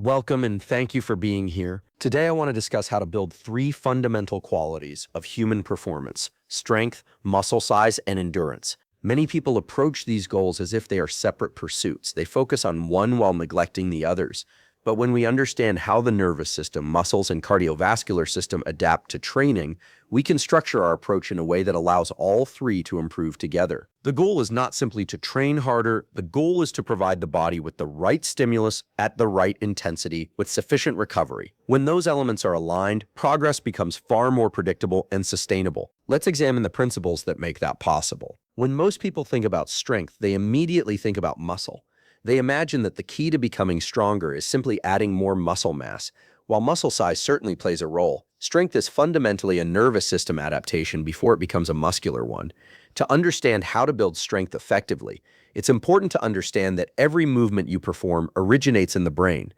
Welcome and thank you for being here. Today I want to discuss how to build three fundamental qualities of human performance: strength, muscle size, and endurance. Many people approach these goals as if they are separate pursuits. They focus on one while neglecting the others. But when we understand how the nervous system, muscles, and cardiovascular system adapt to training, we can structure our approach in a way that allows all three to improve together. The goal is not simply to train harder. The goal is to provide the body with the right stimulus at the right intensity with sufficient recovery. When those elements are aligned, progress becomes far more predictable and sustainable. Let's examine the principles that make that possible. When most people think about strength, they immediately think about muscle. They imagine that the key to becoming stronger is simply adding more muscle mass. While muscle size certainly plays a role, strength is fundamentally a nervous system adaptation before it becomes a muscular one. To understand how to build strength effectively, it's important to understand that every movement you perform originates in the brain.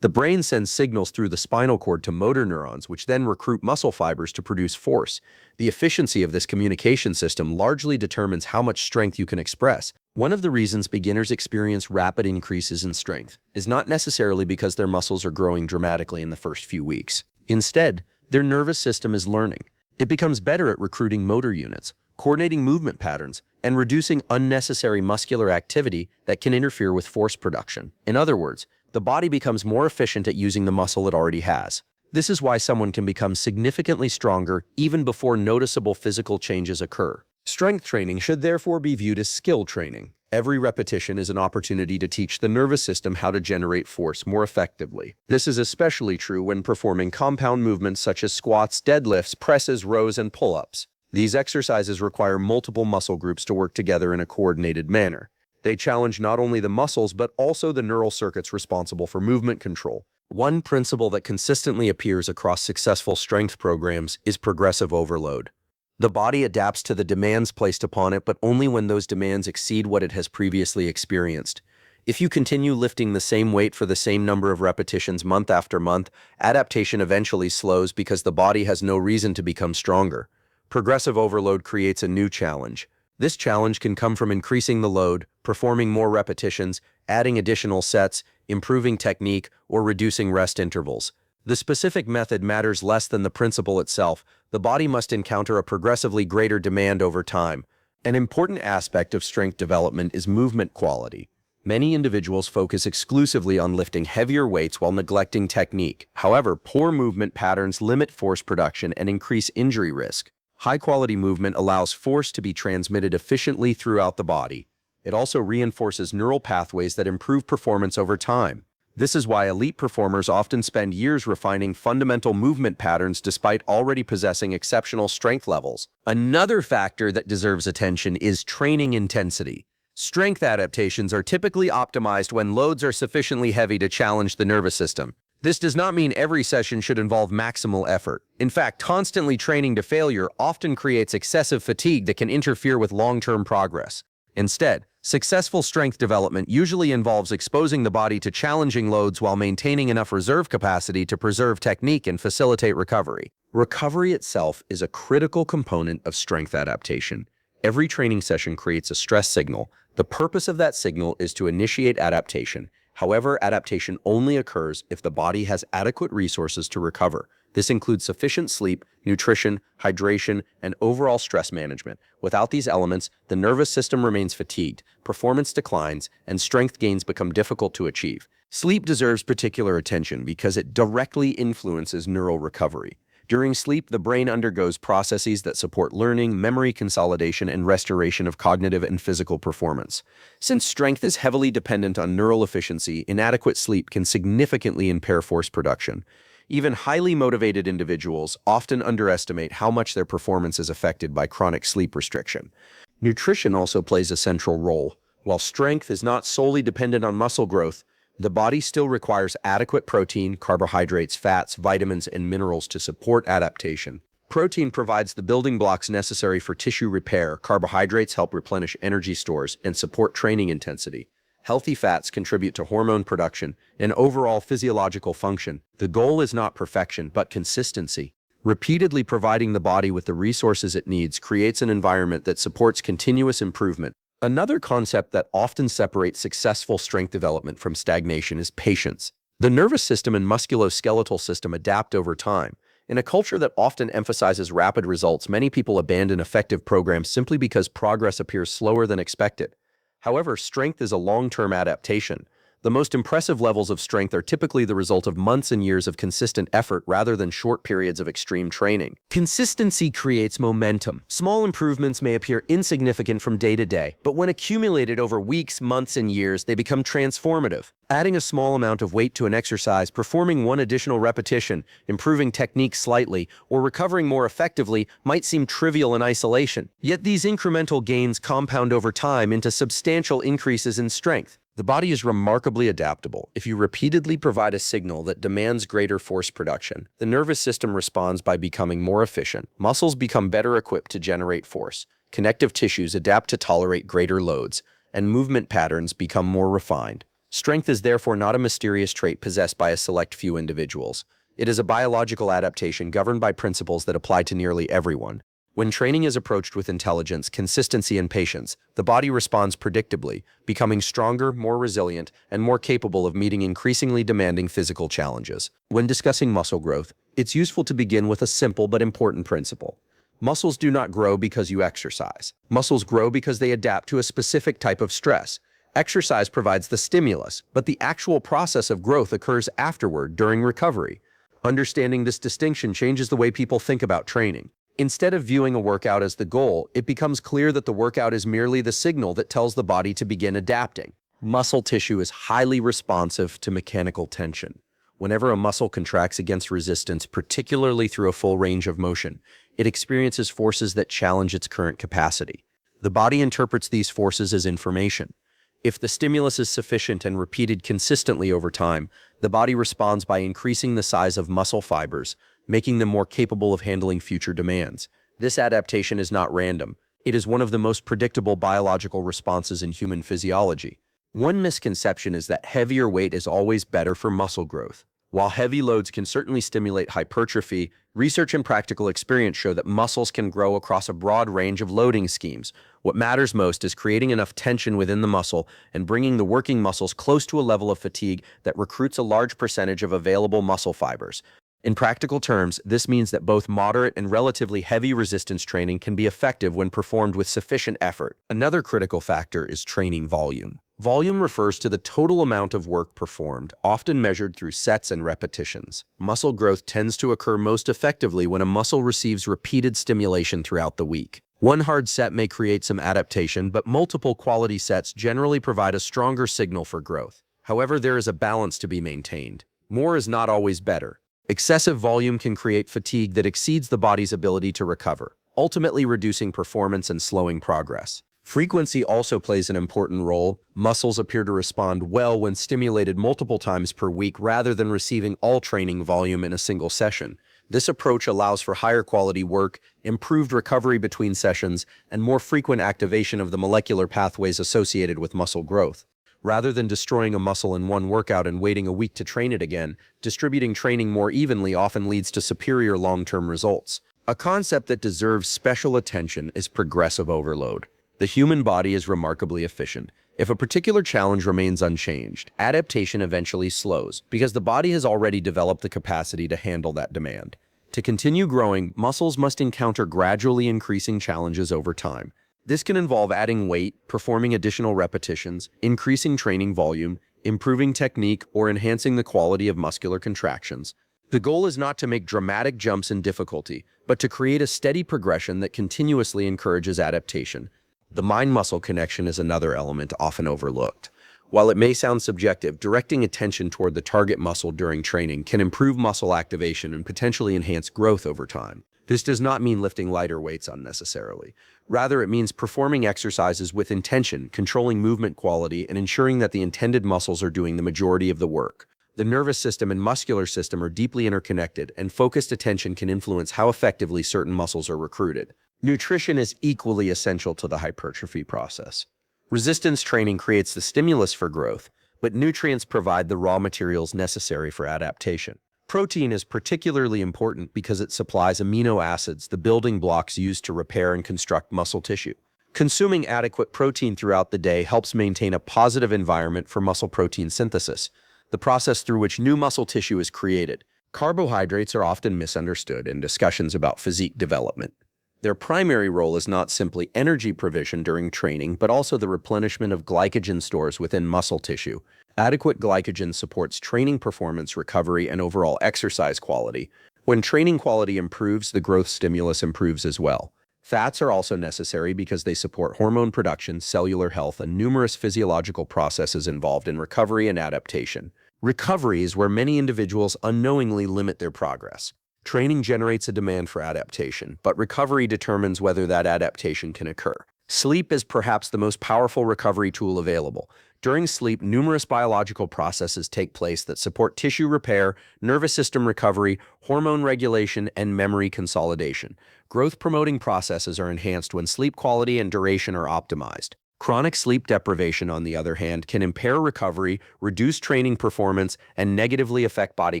The brain sends signals through the spinal cord to motor neurons, which then recruit muscle fibers to produce force. The efficiency of this communication system largely determines how much strength you can express. One of the reasons beginners experience rapid increases in strength is not necessarily because their muscles are growing dramatically in the first few weeks. Instead, their nervous system is learning. It becomes better at recruiting motor units, coordinating movement patterns, and reducing unnecessary muscular activity that can interfere with force production. In other words, the body becomes more efficient at using the muscle it already has. This is why someone can become significantly stronger even before noticeable physical changes occur. Strength training should therefore be viewed as skill training. Every repetition is an opportunity to teach the nervous system how to generate force more effectively. This is especially true when performing compound movements such as squats, deadlifts, presses, rows, and pull-ups. These exercises require multiple muscle groups to work together in a coordinated manner. They challenge not only the muscles, but also the neural circuits responsible for movement control. One principle that consistently appears across successful strength programs is progressive overload. The body adapts to the demands placed upon it, but only when those demands exceed what it has previously experienced. If you continue lifting the same weight for the same number of repetitions month after month, adaptation eventually slows because the body has no reason to become stronger. Progressive overload creates a new challenge. This challenge can come from increasing the load, performing more repetitions, adding additional sets, improving technique, or reducing rest intervals. The specific method matters less than the principle itself. The body must encounter a progressively greater demand over time. An important aspect of strength development is movement quality. Many individuals focus exclusively on lifting heavier weights while neglecting technique. However, poor movement patterns limit force production and increase injury risk. High-quality movement allows force to be transmitted efficiently throughout the body. It also reinforces neural pathways that improve performance over time. This is why elite performers often spend years refining fundamental movement patterns despite already possessing exceptional strength levels. Another factor that deserves attention is training intensity. Strength adaptations are typically optimized when loads are sufficiently heavy to challenge the nervous system. This does not mean every session should involve maximal effort. In fact, constantly training to failure often creates excessive fatigue that can interfere with long-term progress. Instead, successful strength development usually involves exposing the body to challenging loads while maintaining enough reserve capacity to preserve technique and facilitate recovery. Recovery itself is a critical component of strength adaptation. Every training session creates a stress signal. The purpose of that signal is to initiate adaptation. However, adaptation only occurs if the body has adequate resources to recover. This includes sufficient sleep, nutrition, hydration, and overall stress management. Without these elements, the nervous system remains fatigued, performance declines, and strength gains become difficult to achieve. Sleep deserves particular attention because it directly influences neural recovery. During sleep, the brain undergoes processes that support learning, memory consolidation, and restoration of cognitive and physical performance. Since strength is heavily dependent on neural efficiency, inadequate sleep can significantly impair force production. Even highly motivated individuals often underestimate how much their performance is affected by chronic sleep restriction. Nutrition also plays a central role. While strength is not solely dependent on muscle growth, the body still requires adequate protein, carbohydrates, fats, vitamins, and minerals to support adaptation. Protein provides the building blocks necessary for tissue repair. Carbohydrates help replenish energy stores and support training intensity. Healthy fats contribute to hormone production and overall physiological function. The goal is not perfection, but consistency. Repeatedly providing the body with the resources it needs creates an environment that supports continuous improvement. Another concept that often separates successful strength development from stagnation is patience. The nervous system and musculoskeletal system adapt over time. In a culture that often emphasizes rapid results, many people abandon effective programs simply because progress appears slower than expected. However, strength is a long-term adaptation. The most impressive levels of strength are typically the result of months and years of consistent effort rather than short periods of extreme training. Consistency creates momentum. Small improvements may appear insignificant from day to day, but when accumulated over weeks, months, and years, they become transformative. Adding a small amount of weight to an exercise, performing one additional repetition, improving technique slightly, or recovering more effectively might seem trivial in isolation. Yet these incremental gains compound over time into substantial increases in strength. The body is remarkably adaptable. If you repeatedly provide a signal that demands greater force production, the nervous system responds by becoming more efficient. Muscles become better equipped to generate force. Connective tissues adapt to tolerate greater loads, and movement patterns become more refined. Strength is therefore not a mysterious trait possessed by a select few individuals. It is a biological adaptation governed by principles that apply to nearly everyone. When training is approached with intelligence, consistency, and patience, the body responds predictably, becoming stronger, more resilient, and more capable of meeting increasingly demanding physical challenges. When discussing muscle growth, it's useful to begin with a simple but important principle. Muscles do not grow because you exercise. Muscles grow because they adapt to a specific type of stress. Exercise provides the stimulus, but the actual process of growth occurs afterward during recovery. Understanding this distinction changes the way people think about training. Instead of viewing a workout as the goal, it becomes clear that the workout is merely the signal that tells the body to begin adapting. Muscle tissue is highly responsive to mechanical tension. Whenever a muscle contracts against resistance, particularly through a full range of motion, it experiences forces that challenge its current capacity. The body interprets these forces as information. If the stimulus is sufficient and repeated consistently over time, the body responds by increasing the size of muscle fibers, making them more capable of handling future demands. This adaptation is not random. It is one of the most predictable biological responses in human physiology. One misconception is that heavier weight is always better for muscle growth. While heavy loads can certainly stimulate hypertrophy, research and practical experience show that muscles can grow across a broad range of loading schemes. What matters most is creating enough tension within the muscle and bringing the working muscles close to a level of fatigue that recruits a large percentage of available muscle fibers. In practical terms, this means that both moderate and relatively heavy resistance training can be effective when performed with sufficient effort. Another critical factor is training volume. Volume refers to the total amount of work performed, often measured through sets and repetitions. Muscle growth tends to occur most effectively when a muscle receives repeated stimulation throughout the week. One hard set may create some adaptation, but multiple quality sets generally provide a stronger signal for growth. However, there is a balance to be maintained. More is not always better. Excessive volume can create fatigue that exceeds the body's ability to recover, ultimately reducing performance and slowing progress. Frequency also plays an important role. Muscles appear to respond well when stimulated multiple times per week rather than receiving all training volume in a single session. This approach allows for higher quality work, improved recovery between sessions, and more frequent activation of the molecular pathways associated with muscle growth. Rather than destroying a muscle in one workout and waiting a week to train it again, distributing training more evenly often leads to superior long-term results. A concept that deserves special attention is progressive overload. The human body is remarkably efficient. If a particular challenge remains unchanged, adaptation eventually slows because the body has already developed the capacity to handle that demand. To continue growing, muscles must encounter gradually increasing challenges over time. This can involve adding weight, performing additional repetitions, increasing training volume, improving technique, or enhancing the quality of muscular contractions. The goal is not to make dramatic jumps in difficulty, but to create a steady progression that continuously encourages adaptation. The mind-muscle connection is another element often overlooked. While it may sound subjective, directing attention toward the target muscle during training can improve muscle activation and potentially enhance growth over time. This does not mean lifting lighter weights unnecessarily. Rather, it means performing exercises with intention, controlling movement quality, and ensuring that the intended muscles are doing the majority of the work. The nervous system and muscular system are deeply interconnected, and focused attention can influence how effectively certain muscles are recruited. Nutrition is equally essential to the hypertrophy process. Resistance training creates the stimulus for growth, but nutrients provide the raw materials necessary for adaptation. Protein is particularly important because it supplies amino acids, the building blocks used to repair and construct muscle tissue. Consuming adequate protein throughout the day helps maintain a positive environment for muscle protein synthesis. the process through which new muscle tissue is created. Carbohydrates are often misunderstood in discussions about physique development. Their primary role is not simply energy provision during training, but also the replenishment of glycogen stores within muscle tissue. Adequate glycogen supports training performance, recovery, and overall exercise quality. When training quality improves, the growth stimulus improves as well. Fats are also necessary because they support hormone production, cellular health, and numerous physiological processes involved in recovery and adaptation. Recovery is where many individuals unknowingly limit their progress. Training generates a demand for adaptation, but recovery determines whether that adaptation can occur. Sleep is perhaps the most powerful recovery tool available. During sleep, numerous biological processes take place that support tissue repair, nervous system recovery, hormone regulation, and memory consolidation. Growth-promoting processes are enhanced when sleep quality and duration are optimized. Chronic sleep deprivation, on the other hand, can impair recovery, reduce training performance, and negatively affect body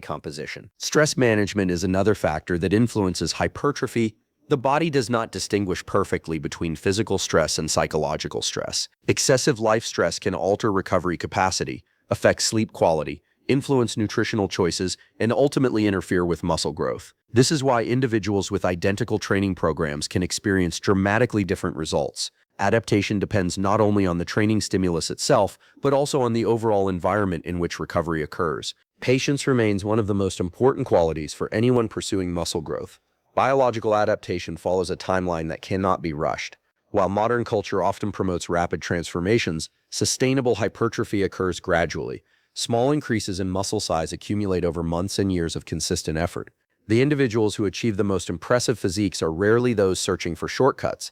composition. Stress management is another factor that influences hypertrophy. The body does not distinguish perfectly between physical stress and psychological stress. Excessive life stress can alter recovery capacity, affect sleep quality, influence nutritional choices, and ultimately interfere with muscle growth. This is why individuals with identical training programs can experience dramatically different results. Adaptation depends not only on the training stimulus itself, but also on the overall environment in which recovery occurs. Patience remains one of the most important qualities for anyone pursuing muscle growth. Biological adaptation follows a timeline that cannot be rushed. While modern culture often promotes rapid transformations, sustainable hypertrophy occurs gradually. Small increases in muscle size accumulate over months and years of consistent effort. The individuals who achieve the most impressive physiques are rarely those searching for shortcuts.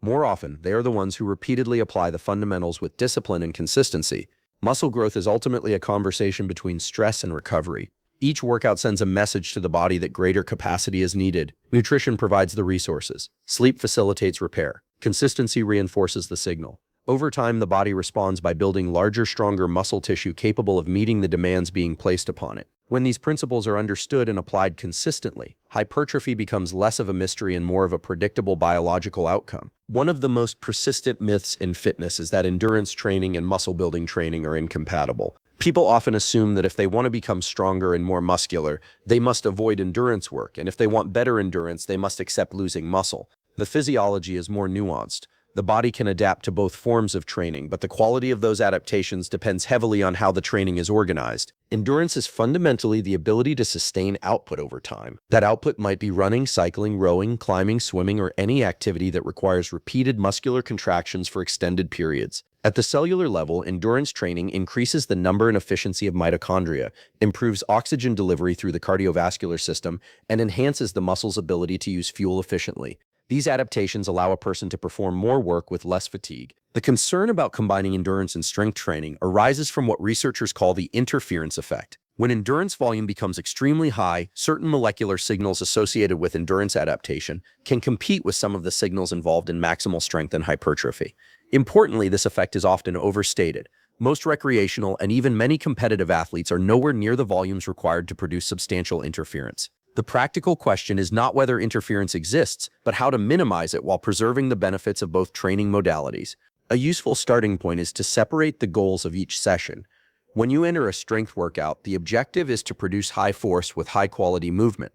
More often, they are the ones who repeatedly apply the fundamentals with discipline and consistency. Muscle growth is ultimately a conversation between stress and recovery. Each workout sends a message to the body that greater capacity is needed. Nutrition provides the resources. Sleep facilitates repair. Consistency reinforces the signal. Over time, the body responds by building larger, stronger muscle tissue capable of meeting the demands being placed upon it. When these principles are understood and applied consistently, hypertrophy becomes less of a mystery and more of a predictable biological outcome. One of the most persistent myths in fitness is that endurance training and muscle building training are incompatible. People often assume that if they want to become stronger and more muscular, they must avoid endurance work, and if they want better endurance, they must accept losing muscle. The physiology is more nuanced. The body can adapt to both forms of training, but the quality of those adaptations depends heavily on how the training is organized. Endurance is fundamentally the ability to sustain output over time. That output might be running, cycling, rowing, climbing, swimming, or any activity that requires repeated muscular contractions for extended periods. At the cellular level, endurance training increases the number and efficiency of mitochondria, improves oxygen delivery through the cardiovascular system, and enhances the muscle's ability to use fuel efficiently. These adaptations allow a person to perform more work with less fatigue. The concern about combining endurance and strength training arises from what researchers call the interference effect. When endurance volume becomes extremely high, certain molecular signals associated with endurance adaptation can compete with some of the signals involved in maximal strength and hypertrophy. Importantly, this effect is often overstated. Most recreational and even many competitive athletes are nowhere near the volumes required to produce substantial interference. The practical question is not whether interference exists, but how to minimize it while preserving the benefits of both training modalities. A useful starting point is to separate the goals of each session. When you enter a strength workout, the objective is to produce high force with high-quality movement.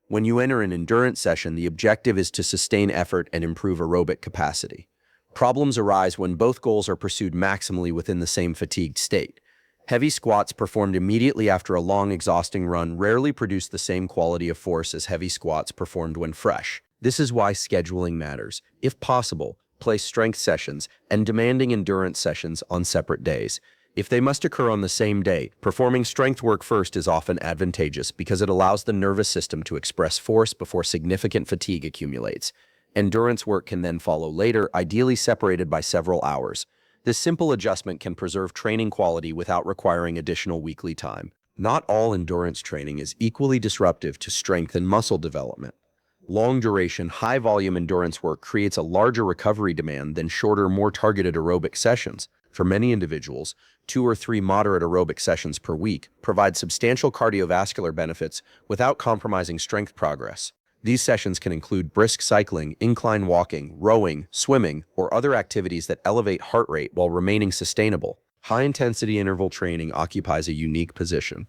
When you enter an endurance session, the objective is to sustain effort and improve aerobic capacity. Problems arise when both goals are pursued maximally within the same fatigued state. Heavy squats performed immediately after a long, exhausting run rarely produce the same quality of force as heavy squats performed when fresh. This is why scheduling matters. If possible, place strength sessions and demanding endurance sessions on separate days. If they must occur on the same day, performing strength work first is often advantageous because it allows the nervous system to express force before significant fatigue accumulates. Endurance work can then follow later, ideally separated by several hours. This simple adjustment can preserve training quality without requiring additional weekly time. Not all endurance training is equally disruptive to strength and muscle development. Long-duration, high-volume endurance work creates a larger recovery demand than shorter, more targeted aerobic sessions. For many individuals, 2 or 3 moderate aerobic sessions per week provide substantial cardiovascular benefits without compromising strength progress. These sessions can include brisk cycling, incline walking, rowing, swimming, or other activities that elevate heart rate while remaining sustainable. High-intensity interval training occupies a unique position.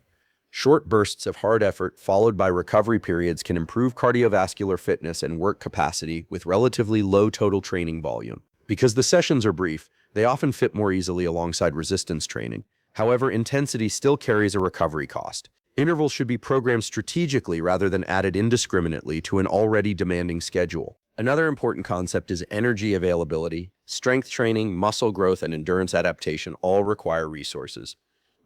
Short bursts of hard effort followed by recovery periods can improve cardiovascular fitness and work capacity with relatively low total training volume. Because the sessions are brief, they often fit more easily alongside resistance training. However, intensity still carries a recovery cost. Intervals should be programmed strategically rather than added indiscriminately to an already demanding schedule. Another important concept is energy availability. Strength training, muscle growth, and endurance adaptation all require resources.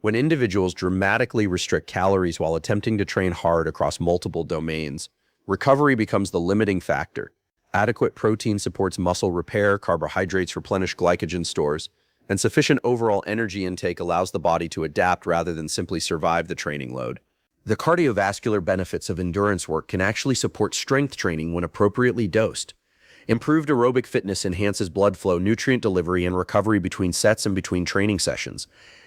When individuals dramatically restrict calories while attempting to train hard across multiple domains, recovery becomes the limiting factor. Adequate protein supports muscle repair, carbohydrates replenish glycogen stores, and sufficient overall energy intake allows the body to adapt rather than simply survive the training load. The cardiovascular benefits of endurance work can actually support strength training when appropriately dosed. Improved aerobic fitness enhances blood flow, nutrient delivery, and recovery between sets and between training sessions.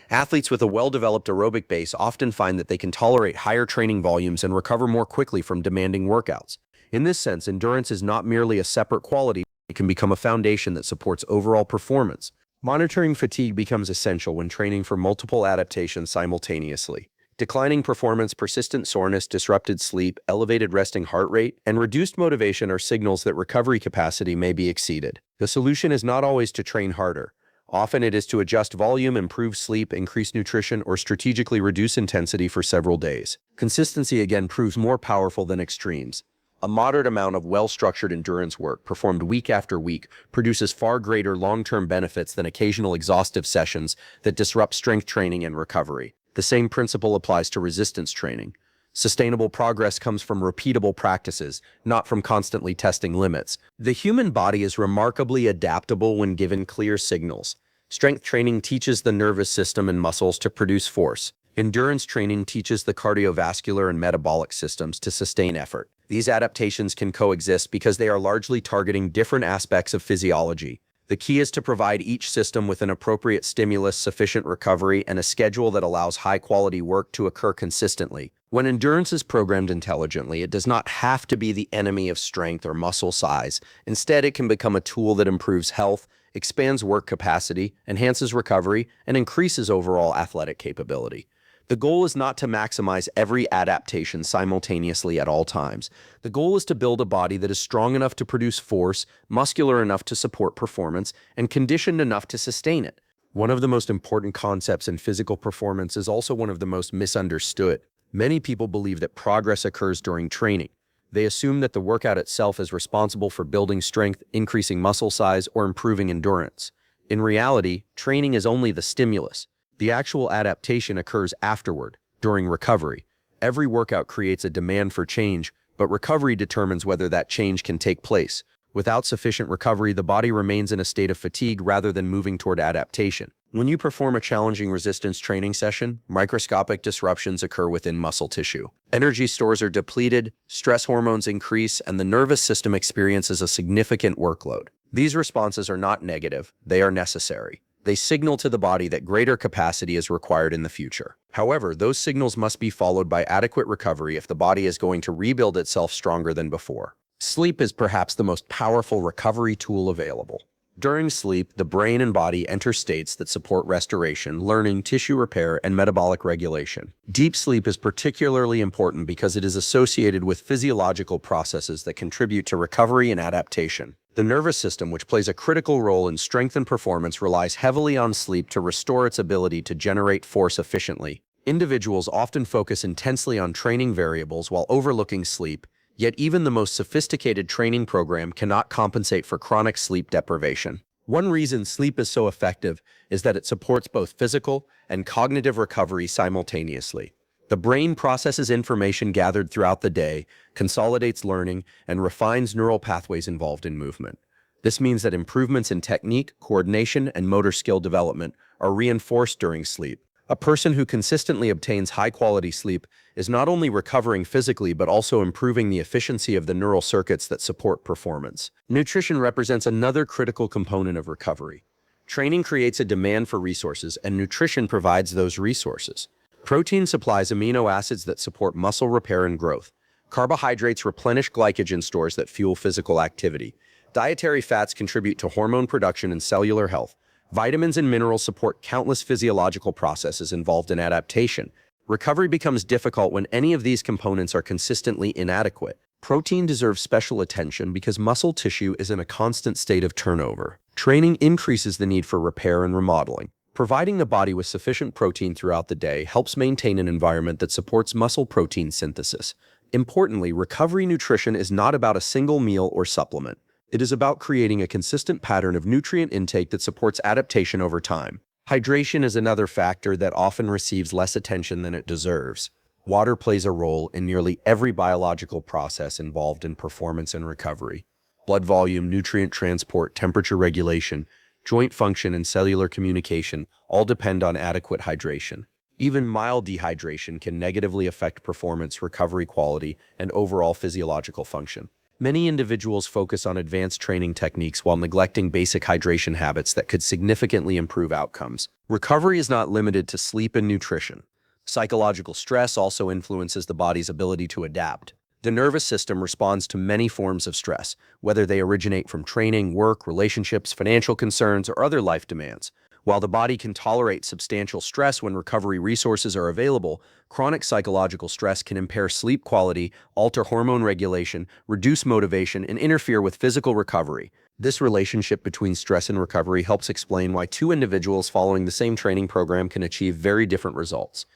Athletes with a well-developed aerobic base often find that they can tolerate higher training volumes and recover more quickly from demanding workouts. In this sense, endurance is not merely a separate quality, it can become a foundation that supports overall performance. Monitoring fatigue becomes essential when training for multiple adaptations simultaneously. Declining performance, persistent soreness, disrupted sleep, elevated resting heart rate, and reduced motivation are signals that recovery capacity may be exceeded. The solution is not always to train harder. Often it is to adjust volume, improve sleep, increase nutrition, or strategically reduce intensity for several days. Consistency again proves more powerful than extremes. A moderate amount of well-structured endurance work performed week after week produces far greater long-term benefits than occasional exhaustive sessions that disrupt strength training and recovery. The same principle applies to resistance training. Sustainable progress comes from repeatable practices, not from constantly testing limits. The human body is remarkably adaptable when given clear signals. Strength training teaches the nervous system and muscles to produce force. Endurance training teaches the cardiovascular and metabolic systems to sustain effort. These adaptations can coexist because they are largely targeting different aspects of physiology. The key is to provide each system with an appropriate stimulus, sufficient recovery, and a schedule that allows high-quality work to occur consistently. When endurance is programmed intelligently, it does not have to be the enemy of strength or muscle size. Instead, it can become a tool that improves health, expands work capacity, enhances recovery, and increases overall athletic capability. The goal is not to maximize every adaptation simultaneously at all times. The goal is to build a body that is strong enough to produce force, muscular enough to support performance, and conditioned enough to sustain it. One of the most important concepts in physical performance is also one of the most misunderstood. Many people believe that progress occurs during training. They assume that the workout itself is responsible for building strength, increasing muscle size, or improving endurance. In reality, training is only the stimulus. The actual adaptation occurs afterward, during recovery. Every workout creates a demand for change, but recovery determines whether that change can take place. Without sufficient recovery, the body remains in a state of fatigue rather than moving toward adaptation. When you perform a challenging resistance training session, microscopic disruptions occur within muscle tissue. Energy stores are depleted, stress hormones increase, and the nervous system experiences a significant workload. These responses are not negative, they are necessary. They signal to the body that greater capacity is required in the future. However, those signals must be followed by adequate recovery if the body is going to rebuild itself stronger than before. Sleep is perhaps the most powerful recovery tool available. During sleep, the brain and body enter states that support restoration, learning, tissue repair, and metabolic regulation. Deep sleep is particularly important because it is associated with physiological processes that contribute to recovery and adaptation. The nervous system, which plays a critical role in strength and performance, relies heavily on sleep to restore its ability to generate force efficiently. Individuals often focus intensely on training variables while overlooking sleep, yet even the most sophisticated training program cannot compensate for chronic sleep deprivation. One reason sleep is so effective is that it supports both physical and cognitive recovery simultaneously. The brain processes information gathered throughout the day, consolidates learning, and refines neural pathways involved in movement. This means that improvements in technique, coordination, and motor skill development are reinforced during sleep. A person who consistently obtains high-quality sleep is not only recovering physically but also improving the efficiency of the neural circuits that support performance. Nutrition represents another critical component of recovery. Training creates a demand for resources, and nutrition provides those resources. Protein supplies amino acids that support muscle repair and growth. Carbohydrates replenish glycogen stores that fuel physical activity. Dietary fats contribute to hormone production and cellular health, Vitamins and minerals support countless physiological processes involved in adaptation. Recovery becomes difficult when any of these components are consistently inadequate. Protein deserves special attention because muscle tissue is in a constant state of turnover. Training increases the need for repair and remodeling. Providing the body with sufficient protein throughout the day helps maintain an environment that supports muscle protein synthesis. Importantly, recovery nutrition is not about a single meal or supplement. It is about creating a consistent pattern of nutrient intake that supports adaptation over time. Hydration is another factor that often receives less attention than it deserves. Water plays a role in nearly every biological process involved in performance and recovery. Blood volume, nutrient transport, temperature regulation, joint function, and cellular communication all depend on adequate hydration. Even mild dehydration can negatively affect performance, recovery quality, and overall physiological function. Many individuals focus on advanced training techniques while neglecting basic hydration habits that could significantly improve outcomes. Recovery is not limited to sleep and nutrition. Psychological stress also influences the body's ability to adapt. The nervous system responds to many forms of stress, whether they originate from training, work, relationships, financial concerns, or other life demands. While the body can tolerate substantial stress when recovery resources are available, chronic psychological stress can impair sleep quality, alter hormone regulation, reduce motivation, and interfere with physical recovery. This relationship between stress and recovery helps explain why two individuals following the same training program can achieve very different results.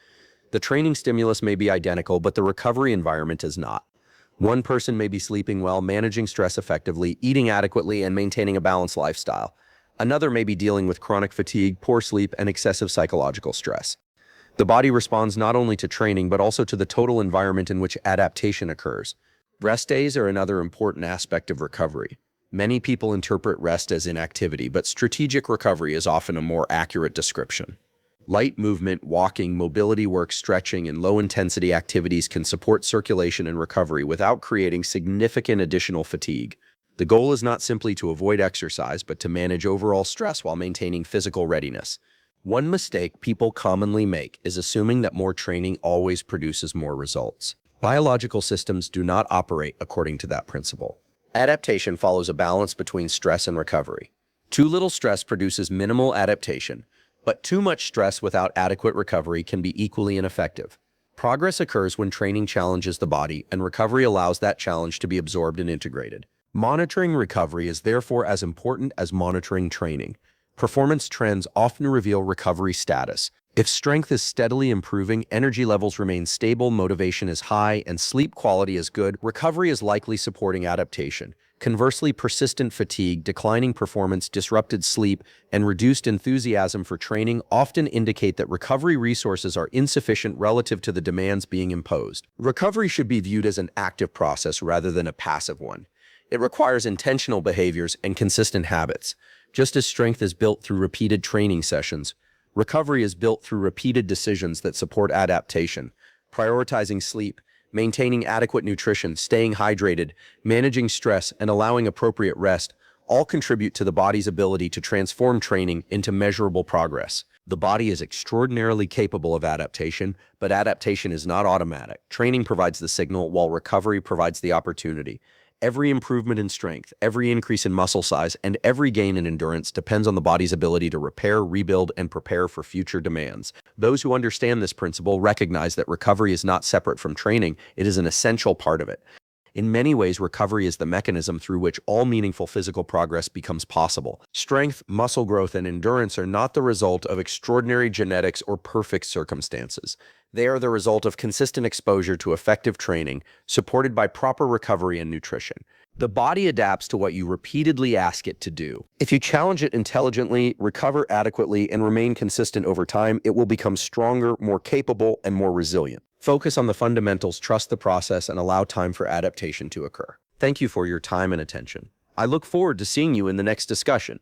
The training stimulus may be identical, but the recovery environment is not. One person may be sleeping well, managing stress effectively, eating adequately, and maintaining a balanced lifestyle. Another may be dealing with chronic fatigue, poor sleep, and excessive psychological stress. The body responds not only to training, but also to the total environment in which adaptation occurs. Rest days are another important aspect of recovery. Many people interpret rest as inactivity, but strategic recovery is often a more accurate description. Light movement, walking, mobility work, stretching, and low-intensity activities can support circulation and recovery without creating significant additional fatigue. The goal is not simply to avoid exercise, but to manage overall stress while maintaining physical readiness. One mistake people commonly make is assuming that more training always produces more results. Biological systems do not operate according to that principle. Adaptation follows a balance between stress and recovery. Too little stress produces minimal adaptation, but too much stress without adequate recovery can be equally ineffective. Progress occurs when training challenges the body, and recovery allows that challenge to be absorbed and integrated. Monitoring recovery is therefore as important as monitoring training. Performance trends often reveal recovery status. If strength is steadily improving, energy levels remain stable, motivation is high, and sleep quality is good, recovery is likely supporting adaptation. Conversely, persistent fatigue, declining performance, disrupted sleep, and reduced enthusiasm for training often indicate that recovery resources are insufficient relative to the demands being imposed. Recovery should be viewed as an active process rather than a passive one. It requires intentional behaviors and consistent habits. Just as strength is built through repeated training sessions, recovery is built through repeated decisions that support adaptation. Prioritizing sleep, maintaining adequate nutrition, staying hydrated, managing stress, and allowing appropriate rest all contribute to the body's ability to transform training into measurable progress. The body is extraordinarily capable of adaptation, but adaptation is not automatic. Training provides the signal, while recovery provides the opportunity. Every improvement in strength, every increase in muscle size, and every gain in endurance depends on the body's ability to repair, rebuild, and prepare for future demands. Those who understand this principle recognize that recovery is not separate from training, it is an essential part of it. In many ways, recovery is the mechanism through which all meaningful physical progress becomes possible. Strength, muscle growth, and endurance are not the result of extraordinary genetics or perfect circumstances. They are the result of consistent exposure to effective training, supported by proper recovery and nutrition. The body adapts to what you repeatedly ask it to do. If you challenge it intelligently, recover adequately, and remain consistent over time, it will become stronger, more capable, and more resilient. Focus on the fundamentals, trust the process, and allow time for adaptation to occur. Thank you for your time and attention. I look forward to seeing you in the next discussion.